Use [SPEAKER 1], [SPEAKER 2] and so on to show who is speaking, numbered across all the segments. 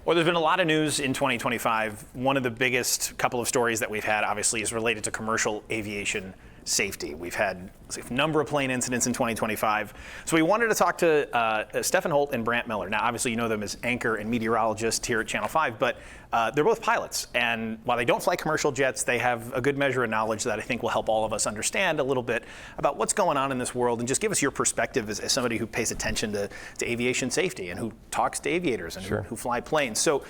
[SPEAKER 1] Well, there's been a lot of news in 2025. One of the biggest couple of stories that we've had, obviously, is related to commercial aviation safety. We've had a number of plane incidents in 2025. So we wanted to talk to Stefan Holt and Brant Miller. Now, obviously, you know them as anchor and meteorologist here at Channel 5, but they're both pilots. And while they don't fly commercial jets, they have a good measure of knowledge that I think will help all of us understand a little bit about what's going on in this world, and just give us your perspective as somebody who pays attention to aviation safety and who talks to aviators and who fly planes. So,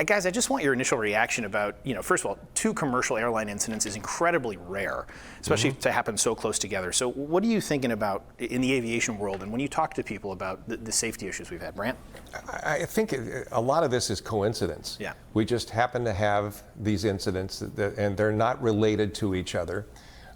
[SPEAKER 1] guys, I just want your initial reaction about, first of all, 2 commercial airline incidents is incredibly rare, especially to happen so close together. So what are you thinking about in the aviation world, and when you talk to people about the safety issues we've had? Brant?
[SPEAKER 2] I think a lot of this is coincidence.
[SPEAKER 1] Yeah.
[SPEAKER 2] We just happen to have these incidents, and they're not related to each other.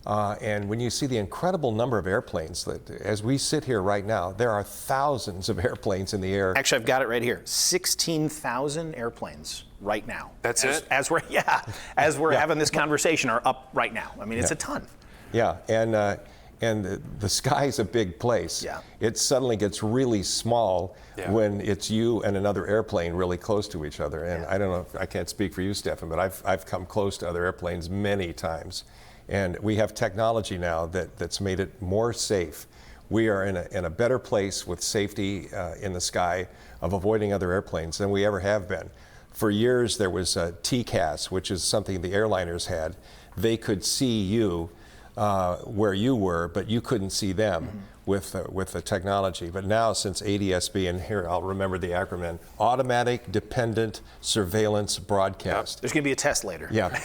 [SPEAKER 2] And when you see the incredible number of airplanes, that as we sit here right now, there are thousands of airplanes in the air.
[SPEAKER 1] Actually, I've got it right here. 16,000 airplanes right now.
[SPEAKER 3] That's it?
[SPEAKER 1] As we're having this conversation, are up right now. I mean, it's a ton.
[SPEAKER 2] Yeah, and the sky's a big place.
[SPEAKER 1] Yeah.
[SPEAKER 2] It suddenly gets really small when it's you and another airplane really close to each other. And I don't know, I can't speak for you, Stefan, but I've come close to other airplanes many times. And we have technology now that's made it more safe. We are in a better place with safety in the sky of avoiding other airplanes than we ever have been. For years, there was TCAS, which is something the airliners had. They could see you where you were, but you couldn't see them with the technology. But now, since ADSB, and here I'll remember the acronym, Automatic Dependent Surveillance Broadcast.
[SPEAKER 1] There's going to be a test later.
[SPEAKER 2] Yeah,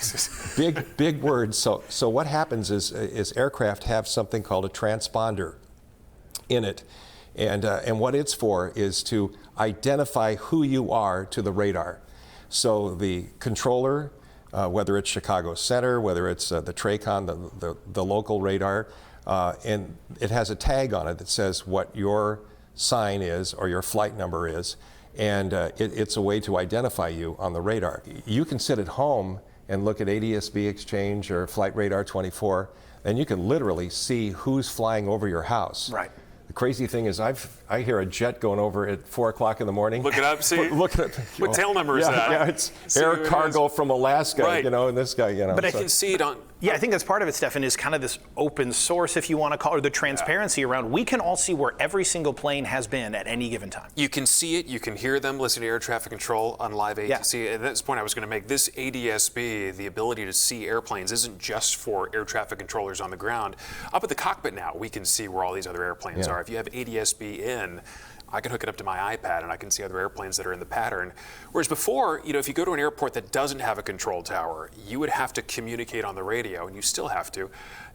[SPEAKER 2] big words. So what happens is aircraft have something called a transponder in it, and what it's for is to identify who you are to the radar. So the controller, whether it's Chicago Center, whether it's the TRACON, the local radar, and it has a tag on it that says what your sign is or your flight number is, and it's a way to identify you on the radar. You can sit at home and look at ADSB Exchange or Flight Radar 24, and you can literally see who's flying over your house.
[SPEAKER 1] Right.
[SPEAKER 2] The crazy thing is, I hear a jet going over at 4 o'clock in the morning.
[SPEAKER 3] Look it up, see.
[SPEAKER 2] Look it up.
[SPEAKER 3] What tail number is that?
[SPEAKER 2] Yeah, it's air cargo from Alaska,
[SPEAKER 3] right.
[SPEAKER 2] And this guy,
[SPEAKER 3] But I can see it on.
[SPEAKER 1] Yeah, I think that's part of it, Stefan, is kind of this open source, if you want to call it, or the transparency around. We can all see where every single plane has been at any given time.
[SPEAKER 3] You can see it, you can hear them, listen to air traffic control on live ATC. At this point, I was going to make this ADSB, the ability to see airplanes, isn't just for air traffic controllers on the ground. Up at the cockpit now, we can see where all these other airplanes are. If you have ADSB in, I can hook it up to my iPad and I can see other airplanes that are in the pattern. Whereas before, if you go to an airport that doesn't have a control tower, you would have to communicate on the radio, and you still have to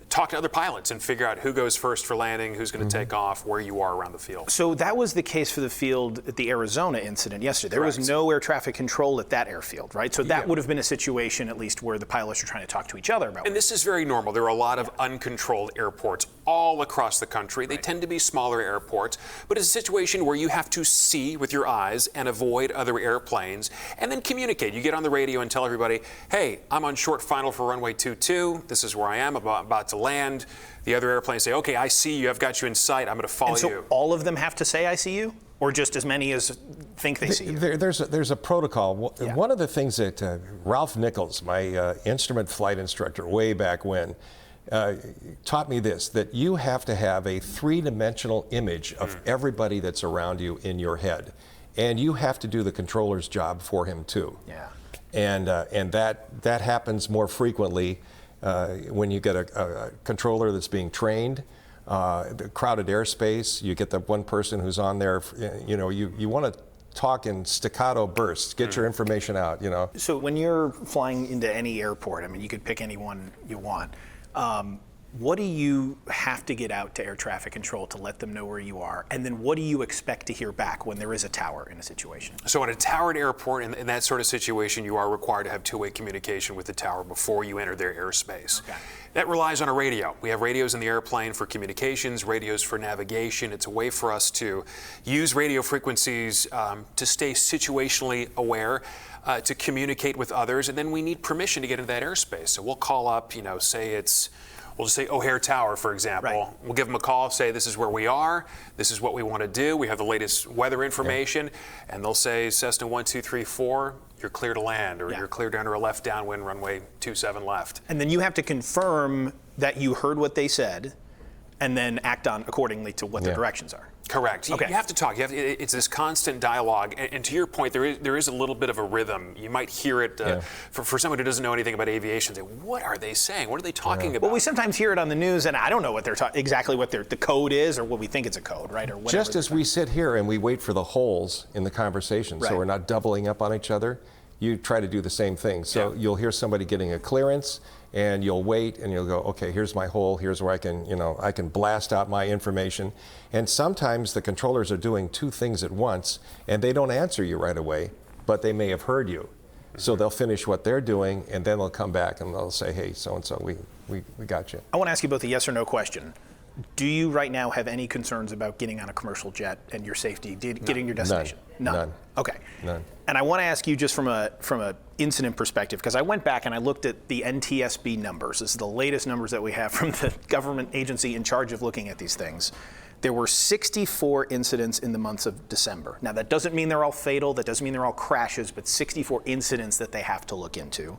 [SPEAKER 3] talk to other pilots and figure out who goes first for landing, who's going to take off, where you are around the field.
[SPEAKER 1] So that was the case for the field at the Arizona incident yesterday. There was no air traffic control at that airfield, right? So that would have been a situation, at least, where the pilots are trying to talk to each other about.
[SPEAKER 3] And this is very normal. There are a lot of uncontrolled airports all across the country. They tend to be smaller airports, but it's a situation where you have to see with your eyes and avoid other airplanes, and then communicate. You get on the radio and tell everybody, hey, I'm on short final for runway 22. This is where I am, about to land. The other airplanes say, okay, I see you, I've got you in sight, I'm going to follow you.
[SPEAKER 1] And so all of them have to say, I see you? Or just as many as think they see you?
[SPEAKER 2] There's a protocol. One of the things that Ralph Nichols, my instrument flight instructor way back when, taught me this, that you have to have a 3-dimensional image of everybody that's around you in your head. And you have to do the controller's job for him too.
[SPEAKER 1] Yeah.
[SPEAKER 2] And that happens more frequently when you get a controller that's being trained. The crowded airspace, you get the one person who's on there, you want to talk in staccato bursts, get your information out,
[SPEAKER 1] So when you're flying into any airport, I mean, you could pick any one you want. What do you have to get out to air traffic control to let them know where you are? And then what do you expect to hear back when there is a tower in a situation?
[SPEAKER 3] So at a towered airport, in that sort of situation, you are required to have two-way communication with the tower before you enter their airspace. Okay. That relies on a radio. We have radios in the airplane for communications, radios for navigation. It's a way for us to use radio frequencies to stay situationally aware, to communicate with others, and then we need permission to get into that airspace. So we'll call up, say it's we'll just say O'Hare Tower, for example.
[SPEAKER 1] Right.
[SPEAKER 3] We'll give them a call, say this is where we are, this is what we want to do, we have the latest weather information, and they'll say Cessna 1234, you're clear to land, or you're cleared under a left downwind runway 27 left.
[SPEAKER 1] And then you have to confirm that you heard what they said, and then act on accordingly to what the directions are.
[SPEAKER 3] Correct.
[SPEAKER 1] Okay.
[SPEAKER 3] You have to talk. It's this constant dialogue. And to your point, there is a little bit of a rhythm. You might hear it for someone who doesn't know anything about aviation. Say, what are they saying? What are they talking about?
[SPEAKER 1] Well, we sometimes hear it on the news, and I don't know what they're exactly what the code is, or what we think it's a code, right? Or whatever.
[SPEAKER 2] Just as we sit here and we wait for the holes in the conversation, so we're not doubling up on each other, you try to do the same thing. So you'll hear somebody getting a clearance, and you'll wait and you'll go, okay, here's my hole, here's where I can blast out my information. And sometimes the controllers are doing two things at once, and they don't answer you right away, but they may have heard you. So they'll finish what they're doing, and then they'll come back and they'll say, hey, so-and-so, we got you.
[SPEAKER 1] I want to ask you both a yes or no question. Do you right now have any concerns about getting on a commercial jet and your safety, getting your destination?
[SPEAKER 2] None.
[SPEAKER 1] Okay.
[SPEAKER 2] None.
[SPEAKER 1] And I want to ask you just from a incident perspective, because I went back and I looked at the NTSB numbers. This is the latest numbers that we have from the government agency in charge of looking at these things. There were 64 incidents in the months of December. Now, that doesn't mean they're all fatal. That doesn't mean they're all crashes, but 64 incidents that they have to look into.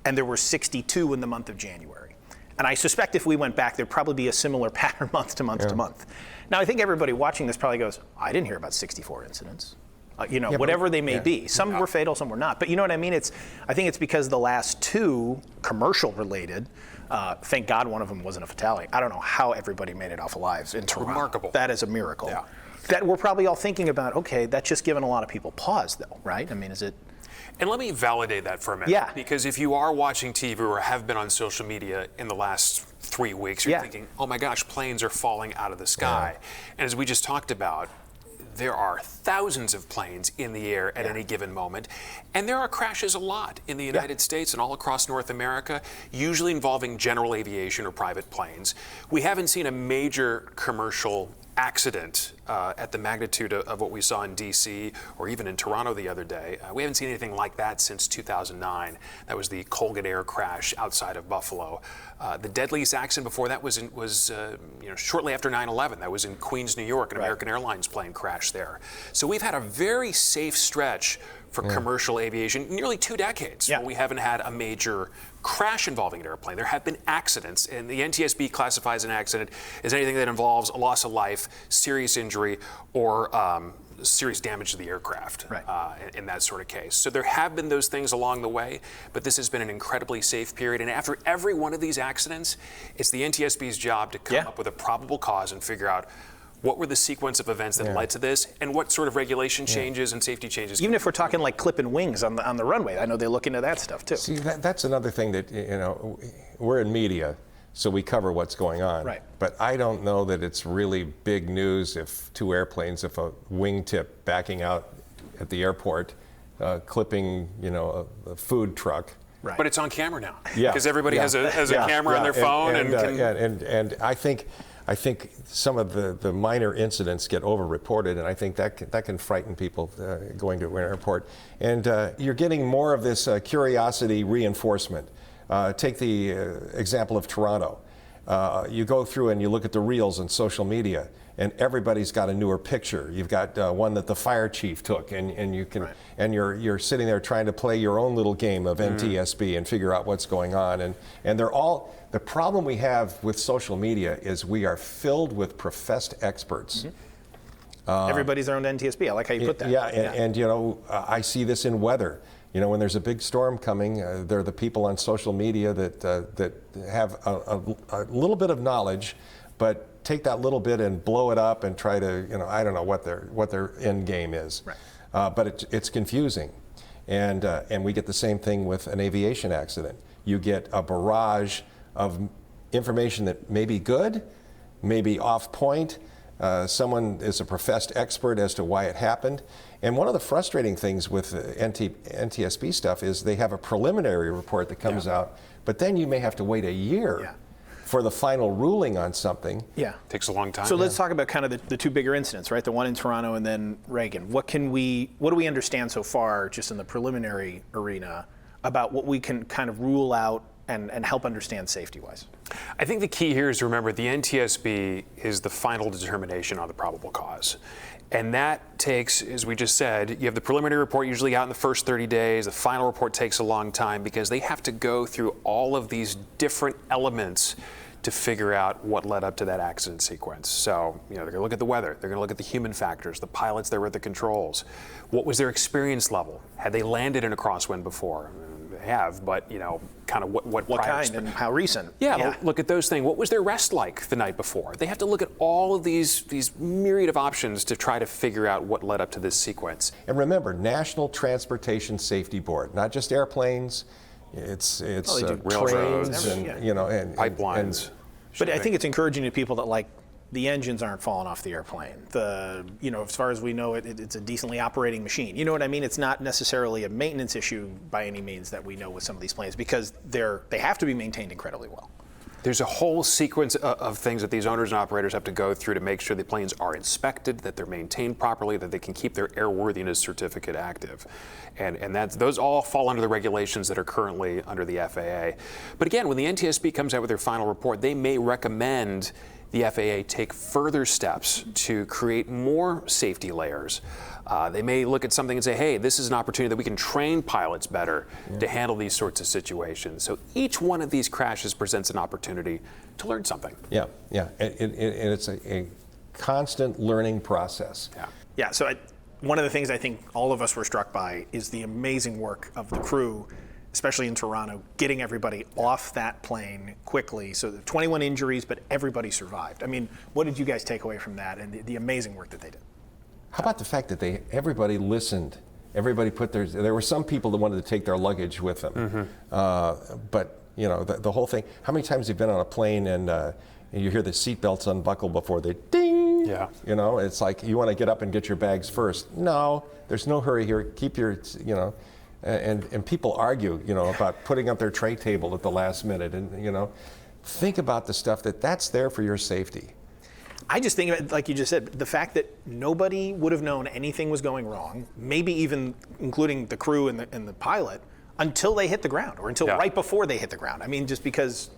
[SPEAKER 1] And there were 62 in the month of January. And I suspect if we went back, there'd probably be a similar pattern month to month to month. Now, I think everybody watching this probably goes, I didn't hear about 64 incidents. Whatever they may be. Some were fatal, some were not. But you know what I mean? I think it's because the last two, commercial related, thank God one of them wasn't a fatality. I don't know how everybody made it off alive in Toronto.
[SPEAKER 3] Remarkable.
[SPEAKER 1] That is a miracle.
[SPEAKER 3] Yeah.
[SPEAKER 1] That we're probably all thinking about, okay, that's just given a lot of people pause though, right? I mean, is it?
[SPEAKER 3] And let me validate that for a minute.
[SPEAKER 1] Yeah.
[SPEAKER 3] Because if you are watching TV or have been on social media in the last 3 weeks, you're thinking, oh my gosh, planes are falling out of the sky. And as we just talked about, there are thousands of planes in the air at any given moment. And there are crashes a lot in the United States and all across North America, usually involving general aviation or private planes. We haven't seen a major commercial accident at the magnitude of what we saw in D.C. or even in Toronto the other day. We haven't seen anything like that since 2009. That was the Colgan Air crash outside of Buffalo. The deadliest accident before that was shortly after 9/11. That was in Queens, New York. An American Airlines plane crashed there. So we've had a very safe stretch for commercial aviation, nearly 2 decades, where we haven't had a major crash involving an airplane. There have been accidents, and the NTSB classifies an accident as anything that involves a loss of life, serious injury, or serious damage to the aircraft in that sort of case. So there have been those things along the way, but this has been an incredibly safe period. And after every one of these accidents, it's the NTSB's job to come up with a probable cause and figure out what were the sequence of events that led to this, and what sort of regulation changes and safety changes.
[SPEAKER 1] Even if we're talking like clipping wings on the runway, I know they look into that stuff too.
[SPEAKER 2] See, that's another thing that, we're in media, so we cover what's going on.
[SPEAKER 1] Right.
[SPEAKER 2] But I don't know that it's really big news if two airplanes, if a wingtip backing out at the airport, clipping, a food truck.
[SPEAKER 1] Right.
[SPEAKER 3] But it's on camera now.
[SPEAKER 2] Yeah.
[SPEAKER 3] Because everybody has a camera on their phone
[SPEAKER 2] and I think some of the minor incidents get over-reported, and I think that can frighten people going to an airport. And you're getting more of this curiosity reinforcement. Take the example of Toronto. You go through and you look at the reels on social media, and everybody's got a newer picture. You've got one that the fire chief took, and you can, and you're sitting there trying to play your own little game of NTSB and figure out what's going on. And they're all. The problem we have with social media is we are filled with professed experts.
[SPEAKER 1] Everybody's their own NTSB. I like how you put that.
[SPEAKER 2] And I see this in weather. When there's a big storm coming, there are the people on social media that have a little bit of knowledge, but take that little bit and blow it up and try to, I don't know what their end game is. Right. But it's confusing. And we get the same thing with an aviation accident. You get a barrage of information that may be good, may be off point. Someone is a professed expert as to why it happened. And one of the frustrating things with NTSB stuff is they have a preliminary report that comes out, but then you may have to wait a year for the final ruling on something.
[SPEAKER 1] Yeah.
[SPEAKER 3] Takes a long time.
[SPEAKER 1] So let's talk about kind of the two bigger incidents, right? The one in Toronto and then Reagan. What do we understand so far, just in the preliminary arena, about what we can kind of rule out and help understand safety-wise?
[SPEAKER 3] I think the key here is to remember the NTSB is the final determination on the probable cause. And that takes, as we just said, you have the preliminary report usually out in the first 30 days. The final report takes a long time because they have to go through all of these different elements to figure out what led up to that accident sequence. So, they're going to look at the weather. They're going to look at the human factors, the pilots that were at the controls. What was their experience level? Had they landed in a crosswind before? They have, but, kind of what
[SPEAKER 1] kind and how recent?
[SPEAKER 3] Yeah, look at those things. What was their rest like the night before? They have to look at all of these myriad of options to try to figure out what led up to this sequence.
[SPEAKER 2] And remember, National Transportation Safety Board, not just airplanes, it's trains and and
[SPEAKER 3] pipelines.
[SPEAKER 1] But I think it's encouraging to people that the engines aren't falling off the airplane. As far as we know, it's a decently operating machine. You know what I mean? It's not necessarily a maintenance issue by any means that we know with some of these planes because they have to be maintained incredibly well.
[SPEAKER 3] There's a whole sequence of things that these owners and operators have to go through to make sure the planes are inspected, that they're maintained properly, that they can keep their airworthiness certificate active. And those all fall under the regulations that are currently under the FAA. But again, when the NTSB comes out with their final report, they may recommend the FAA take further steps to create more safety layers. They may look at something and say, hey, this is an opportunity that we can train pilots better to handle these sorts of situations. So each one of these crashes presents an opportunity to learn something.
[SPEAKER 2] Yeah. And it's a constant learning process.
[SPEAKER 1] Yeah, so one of the things I think all of us were struck by is the amazing work of the crew, especially in Toronto, getting everybody off that plane quickly. So the 21 injuries, but everybody survived. I mean, what did you guys take away from that and the amazing work that they did?
[SPEAKER 2] How about the fact that everybody listened? Everybody there were some people that wanted to take their luggage with them. But, the whole thing, how many times you've been on a plane and you hear the seatbelts unbuckle before they ding?
[SPEAKER 3] Yeah.
[SPEAKER 2] It's like you want to get up and get your bags first. No, there's no hurry here. Keep your, and people argue, about putting up their tray table at the last minute. And, think about the stuff that's there for your safety.
[SPEAKER 1] I just think, like you just said, the fact that nobody would have known anything was going wrong, maybe even including the crew and the pilot, until they hit the ground or until right before they hit the ground. I mean, just because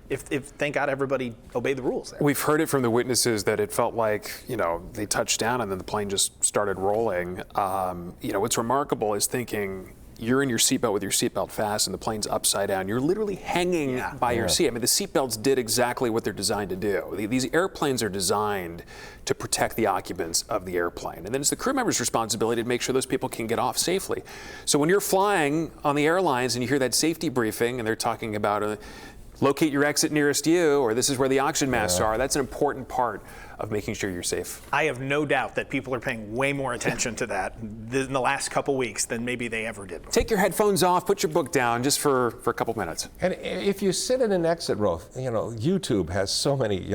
[SPEAKER 1] if thank God everybody obeyed the rules there.
[SPEAKER 3] We've heard it from the witnesses that it felt like, they touched down and then the plane just started rolling. What's remarkable is thinking, you're in your seatbelt with your seatbelt fast and the plane's upside down. You're literally hanging by your seat. I mean, the seatbelts did exactly what they're designed to do. These airplanes are designed to protect the occupants of the airplane. And then it's the crew member's responsibility to make sure those people can get off safely. So when you're flying on the airlines and you hear that safety briefing and they're talking about locate your exit nearest you, or this is where the oxygen masks are, that's an important part of making sure you're safe.
[SPEAKER 1] I have no doubt that people are paying way more attention to that in the last couple weeks than maybe they ever did before.
[SPEAKER 3] Take your headphones off, put your book down just for a couple minutes.
[SPEAKER 2] And if you sit in an exit row, YouTube has so many,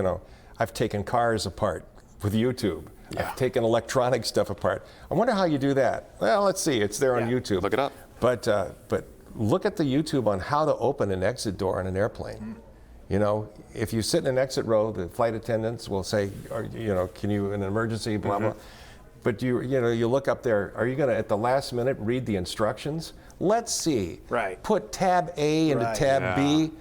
[SPEAKER 2] I've taken cars apart with YouTube.
[SPEAKER 3] Yeah.
[SPEAKER 2] I've taken electronic stuff apart. I wonder how you do that. Well, let's see, it's there on YouTube.
[SPEAKER 3] Look it up.
[SPEAKER 2] But look at the YouTube on how to open an exit door on an airplane. If you sit in an exit row, the flight attendants will say, can you, in an emergency, blah, blah. But you look up there, are you going to, at the last minute, read the instructions? Let's see.
[SPEAKER 1] Right.
[SPEAKER 2] Put tab A into tab B.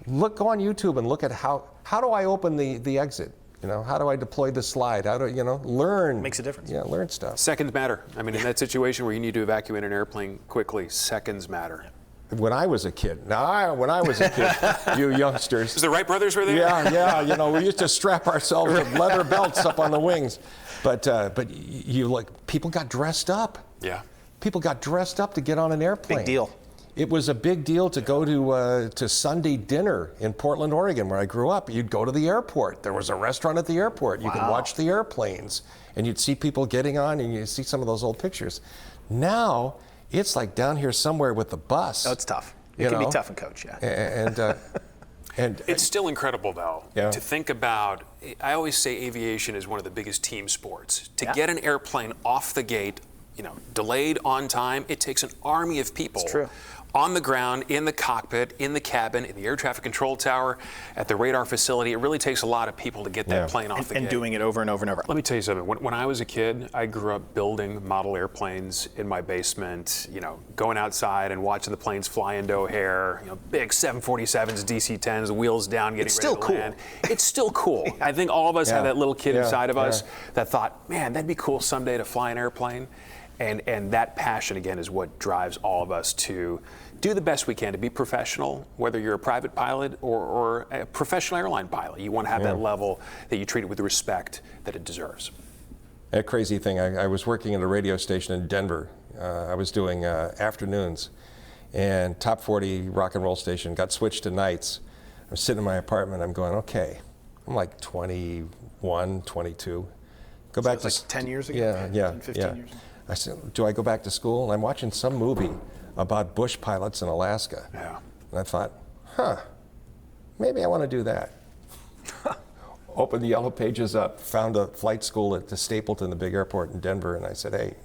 [SPEAKER 2] Go on YouTube and look at how do I open the exit? How do I deploy the slide? How do, learn.
[SPEAKER 1] Makes a difference.
[SPEAKER 2] Yeah, learn stuff.
[SPEAKER 3] Seconds matter. I mean, in that situation where you need to evacuate an airplane quickly, seconds matter.
[SPEAKER 2] When I was a kid, you youngsters.
[SPEAKER 3] The Wright brothers were there?
[SPEAKER 2] Yeah, we used to strap ourselves with leather belts up on the wings. But people got dressed up.
[SPEAKER 3] Yeah.
[SPEAKER 2] People got dressed up to get on an airplane.
[SPEAKER 1] Big deal.
[SPEAKER 2] It was a big deal to go to Sunday dinner in Portland, Oregon, where I grew up. You'd go to the airport. There was a restaurant at the airport. You could watch the airplanes, and you'd see people getting on, and you see some of those old pictures. Now, it's like down here somewhere with the bus.
[SPEAKER 1] Oh, it's tough. It can be tough in coach,
[SPEAKER 2] And
[SPEAKER 3] it's still incredible, though,
[SPEAKER 2] Yeah.
[SPEAKER 3] to think about. I always say aviation is one of the biggest team sports. To get an airplane off the gate, delayed on time, it takes an army of people.
[SPEAKER 1] It's true.
[SPEAKER 3] on the ground, in the cockpit, in the cabin, in the air traffic control tower, at the radar facility. It really takes a lot of people to get that plane off the gate.
[SPEAKER 1] And doing it over and over and over.
[SPEAKER 3] Let me tell you something. When I was a kid, I grew up building model airplanes in my basement, going outside and watching the planes fly into O'Hare, big 747s, DC-10s, wheels down, getting ready to land. It's still cool. I think all of us have that little kid inside of us that thought, man, that'd be cool someday to fly an airplane. And that passion, again, is what drives all of us to do the best we can to be professional, whether you're a private pilot or a professional airline pilot. You want to have that level that you treat it with the respect that it deserves.
[SPEAKER 2] A crazy thing, I was working at a radio station in Denver. I was doing afternoons, and Top 40 rock and roll station got switched to nights. I was sitting in my apartment, I'm going, okay, I'm like 21, 22. Go back to
[SPEAKER 1] like 10 years ago?
[SPEAKER 2] Yeah,
[SPEAKER 1] 15 years ago?
[SPEAKER 2] I said, do I go back to school? And I'm watching some movie about bush pilots in Alaska.
[SPEAKER 3] Yeah.
[SPEAKER 2] And I thought, maybe I want to do that. Opened the yellow pages up, found a flight school at the Stapleton, the big airport in Denver, and I said, hey,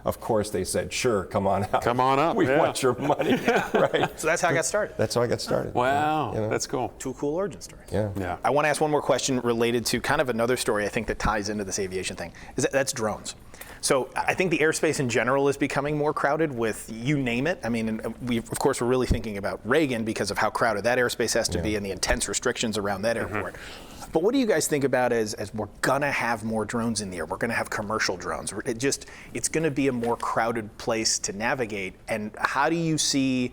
[SPEAKER 2] of course they said, sure, come on out.
[SPEAKER 3] Come on up.
[SPEAKER 2] We want your money. Right.
[SPEAKER 1] So that's how I got started.
[SPEAKER 2] That's how I got started.
[SPEAKER 3] Wow, that's cool.
[SPEAKER 1] Two cool origin stories.
[SPEAKER 2] Yeah.
[SPEAKER 1] I want to ask one more question related to kind of another story I think that ties into this aviation thing. That's drones. So I think the airspace in general is becoming more crowded with you name it. I mean, of course, we're really thinking about Reagan because of how crowded that airspace has to be and the intense restrictions around that airport. But what do you guys think about as we're gonna have more drones in the air? We're gonna have commercial drones. It's gonna be a more crowded place to navigate. And how do you see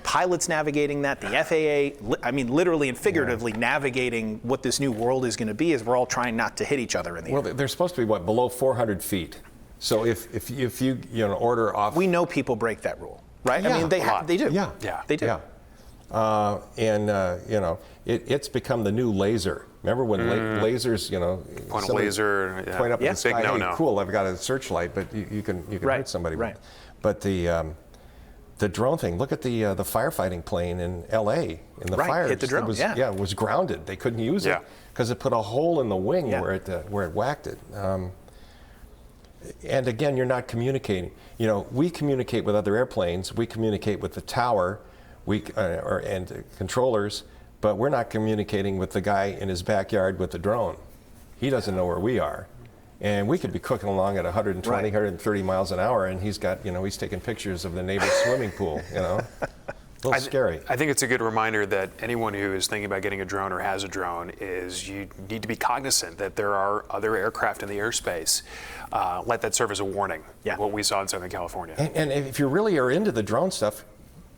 [SPEAKER 1] pilots navigating that, the FAA, I mean, literally and figuratively navigating what this new world is going to be as we're all trying not to hit each other in the air?
[SPEAKER 2] Well, they're supposed to be, below 400 feet. So if you order off...
[SPEAKER 1] We know people break that rule, right?
[SPEAKER 2] Yeah,
[SPEAKER 1] I mean, they do.
[SPEAKER 2] Yeah.
[SPEAKER 1] They do.
[SPEAKER 2] Yeah. It's become the new laser. Remember when lasers,
[SPEAKER 3] Point a laser,
[SPEAKER 2] point up in the sky,
[SPEAKER 3] big
[SPEAKER 2] hey,
[SPEAKER 3] no-no.
[SPEAKER 2] cool, I've got a searchlight, but you can hurt somebody with it. But the drone thing, look at the firefighting plane in LA in the fires.
[SPEAKER 1] Hit the drone,
[SPEAKER 2] it was grounded. They couldn't use it because it put a hole in the wing where it whacked it. And again, you're not communicating. We communicate with other airplanes. We communicate with the tower, and controllers, but we're not communicating with the guy in his backyard with the drone. He doesn't know where we are. And we could be cooking along at 120, 130 miles an hour, and he's got, he's taking pictures of the neighbor's swimming pool, A little scary.
[SPEAKER 3] I think it's a good reminder that anyone who is thinking about getting a drone or has a drone is you need to be cognizant that there are other aircraft in the airspace. Let that serve as a warning, what we saw in Southern California.
[SPEAKER 2] And if you really are into the drone stuff,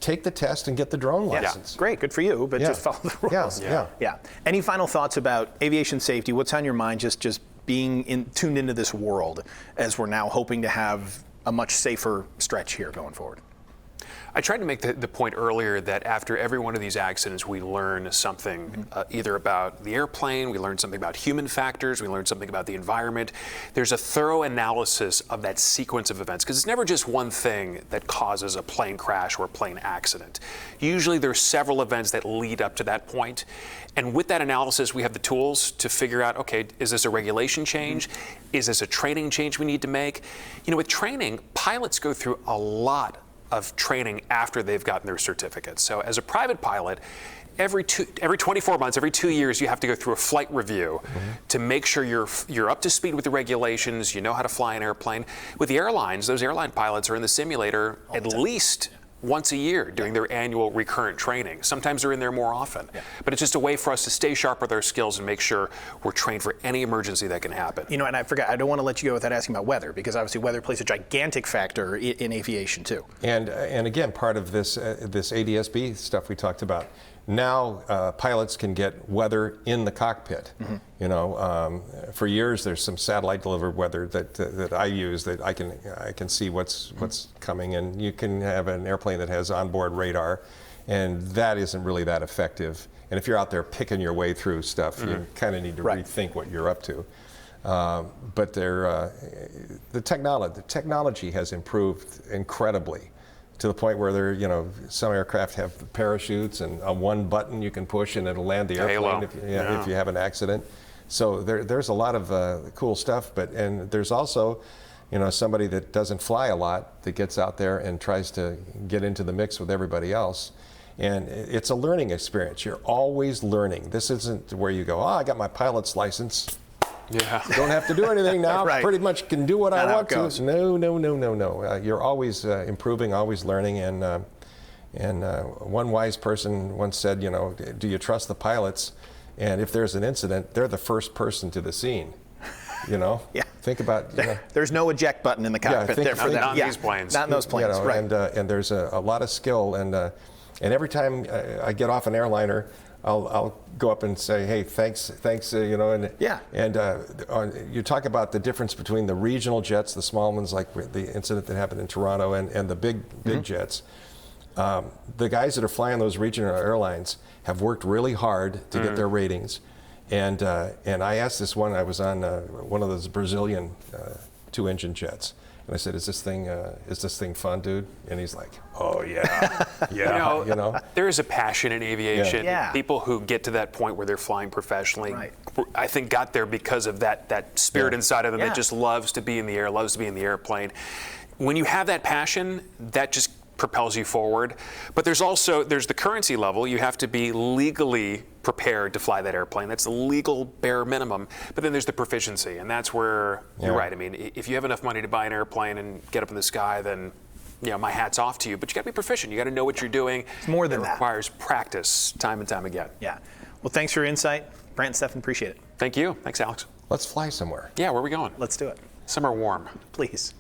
[SPEAKER 2] take the test and get the drone license.
[SPEAKER 1] Great, good for you, but just follow the rules. Yeah. Any final thoughts about aviation safety? What's on your mind just being tuned into this world as we're now hoping to have a much safer stretch here going forward?
[SPEAKER 3] I tried to make the point earlier that after every one of these accidents, we learn something either about the airplane, we learn something about human factors, we learn something about the environment. There's a thorough analysis of that sequence of events, because it's never just one thing that causes a plane crash or a plane accident. Usually there's several events that lead up to that point. And with that analysis, we have the tools to figure out, okay, is this a regulation change? Is this a training change we need to make? With training, pilots go through a lot of training after they've gotten their certificate. So as a private pilot, every 24 months, every 2 years, you have to go through a flight review to make sure you're up to speed with the regulations, you know how to fly an airplane. With the airlines, those airline pilots are in the simulator at least once a year doing their annual recurrent training. Sometimes they're in there more often. But it's just a way for us to stay sharp with our skills and make sure we're trained for any emergency that can happen.
[SPEAKER 1] And I forgot, I don't want to let you go without asking about weather, because obviously weather plays a gigantic factor in aviation too. And
[SPEAKER 2] again, part of this ADS-B stuff we talked about, now pilots can get weather in the cockpit. For years there's some satellite delivered weather that I use that I can see what's coming, and you can have an airplane that has onboard radar, and that isn't really that effective. And if you're out there picking your way through stuff, you kind of need to rethink what you're up to. But the technology has improved incredibly, to the point where some aircraft have parachutes, and on one button you can push and it'll land the airplane if you have an accident. So there's a lot of cool stuff, and there's also somebody that doesn't fly a lot that gets out there and tries to get into the mix with everybody else. And it's a learning experience. You're always learning. This isn't where you go, I got my pilot's license.
[SPEAKER 3] Yeah.
[SPEAKER 2] Don't have to do anything now.
[SPEAKER 1] Right.
[SPEAKER 2] Pretty much can do what
[SPEAKER 1] Not
[SPEAKER 2] I
[SPEAKER 1] how
[SPEAKER 2] want
[SPEAKER 1] it goes.
[SPEAKER 2] to. No. You're always improving, always learning. And one wise person once said, do you trust the pilots? And if there's an incident, they're the first person to the scene. Yeah. Think about.
[SPEAKER 1] There's no eject button in the cockpit there for them.
[SPEAKER 3] Not in these planes.
[SPEAKER 1] Not in those planes. Right.
[SPEAKER 2] And there's a lot of skill. And every time I get off an airliner, I'll go up and say, hey, thanks, and
[SPEAKER 1] Yeah.
[SPEAKER 2] And you talk about the difference between the regional jets, the small ones, like the incident that happened in Toronto, and the big jets. The guys that are flying those regional airlines have worked really hard to get their ratings. And I asked this one, I was on one of those Brazilian 2-engine jets. And I said, is this thing fun, dude? And he's like, oh, yeah. Yeah.
[SPEAKER 3] There is a passion in aviation.
[SPEAKER 1] Yeah.
[SPEAKER 3] People who get to that point where they're flying professionally,
[SPEAKER 1] Right.
[SPEAKER 3] I think got there because of that spirit inside of them
[SPEAKER 1] Yeah.
[SPEAKER 3] that just loves to be in the air, loves to be in the airplane. When you have that passion, that just propels you forward. But there's the currency level. You have to be legally prepared to fly that airplane. That's the legal bare minimum. But then there's the proficiency, and that's where you're right. I mean, if you have enough money to buy an airplane and get up in the sky, then my hat's off to you. But you got to be proficient. You got to know what you're doing.
[SPEAKER 1] It's more than that.
[SPEAKER 3] It requires practice, time and time again.
[SPEAKER 1] Yeah. Well, thanks for your insight, Brant and Stefan. Appreciate it.
[SPEAKER 3] Thank you. Thanks, Alex.
[SPEAKER 2] Let's fly somewhere.
[SPEAKER 3] Yeah, where are we going?
[SPEAKER 1] Let's do it.
[SPEAKER 3] Somewhere warm.
[SPEAKER 1] Please.